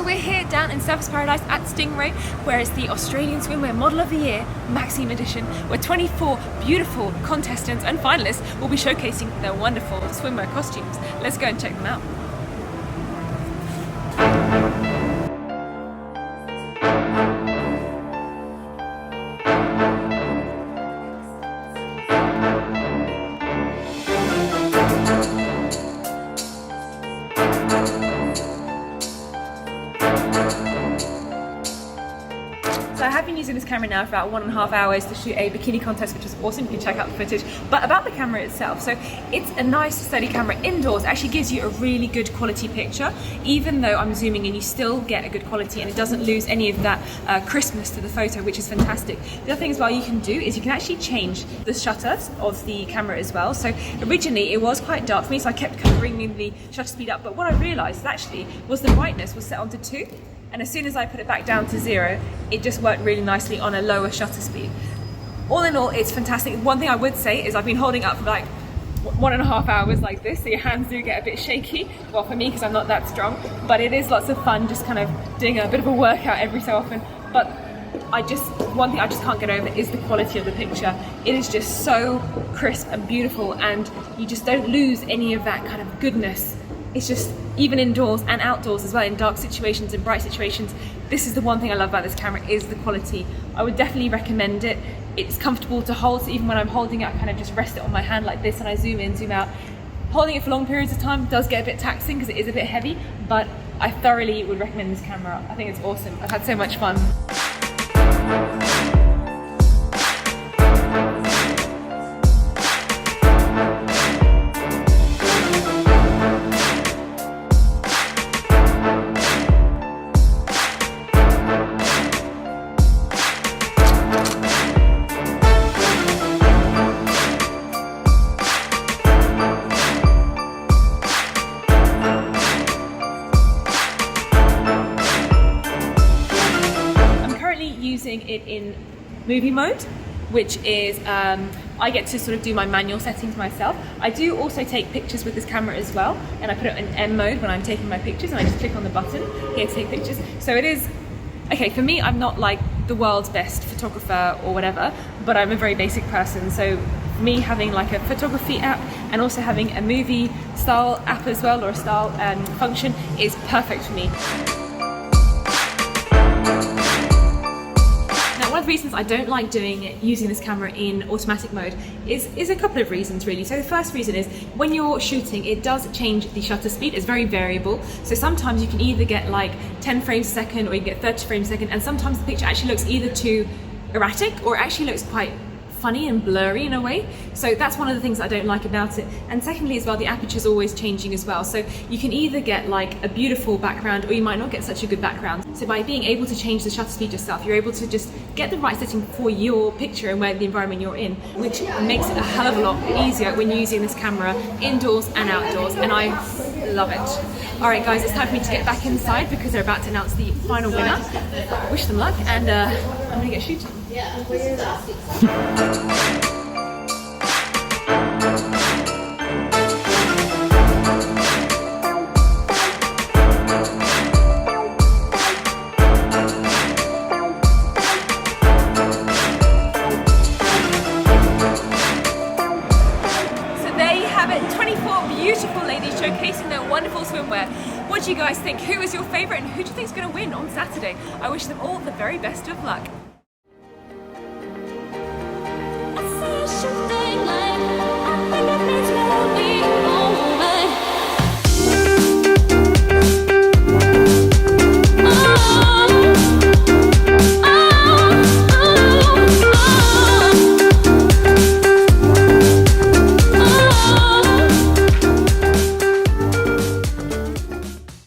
we're here down in Surfers Paradise at Stingray, where it's the Australian Swimwear Model of the Year Maxim edition, where 24 beautiful contestants and finalists will be showcasing their wonderful swimwear costumes. Let's go and check them out. So I have been using this camera now for about 1.5 hours to shoot a bikini contest, which is awesome. You can check out the footage. But about the camera itself, so it's a nice steady camera indoors. It actually gives you a really good quality picture. Even though I'm zooming in, you still get a good quality and it doesn't lose any of that crispness to the photo, which is fantastic. The other thing as well you can do is you can actually change the shutters of the camera as well. So originally it was quite dark for me, so I kept kind of bringing the shutter speed up. But what I realized actually was the brightness was set onto 2. And as soon as I put it back down to 0, it just worked really nicely on a lower shutter speed. All in all, it's fantastic. One thing I would say is I've been holding up for like 1.5 hours like this, so your hands do get a bit shaky. Well, for me, because I'm not that strong, but it is lots of fun just kind of doing a bit of a workout every so often. But one thing I just can't get over is the quality of the picture. It is just so crisp and beautiful, and you just don't lose any of that kind of goodness. It's just, even indoors and outdoors as well, in dark situations and bright situations, this is the one thing I love about this camera, is the quality. I would definitely recommend it. It's comfortable to hold, so even when I'm holding it, I kind of just rest it on my hand like this and I zoom in, zoom out. Holding it for long periods of time does get a bit taxing because it is a bit heavy, but I thoroughly would recommend this camera. I think it's awesome. I've had so much fun. Using it in movie mode, which is I get to sort of do my manual settings myself. I do also take pictures with this camera as well, and I put it in M mode when I'm taking my pictures, and I just click on the button here to take pictures. So it is okay for me. I'm not like the world's best photographer or whatever, but I'm a very basic person, so me having like a photography app and also having a movie style app as well, or a style function, is perfect for me. One of the reasons I don't like using this camera in automatic mode is a couple of reasons really. So the first reason is when you're shooting, it does change the shutter speed. It's very variable. So sometimes you can either get like 10 frames a second or you can get 30 frames a second, and sometimes the picture actually looks either too erratic or it actually looks quite funny and blurry in a way. So that's one of the things I don't like about it. And secondly as well, the aperture is always changing as well. So you can either get like a beautiful background or you might not get such a good background. So by being able to change the shutter speed yourself, you're able to just get the right setting for your picture and where the environment you're in, which makes it a hell of a lot easier when you're using this camera indoors and outdoors, and I love it. Alright guys, it's time for me to get back inside because they're about to announce the final winner. Wish them luck, and I'm gonna get shooting. Beautiful ladies showcasing their wonderful swimwear. What do you guys think? Who is your favourite and who do you think is going to win on Saturday? I wish them all the very best of luck.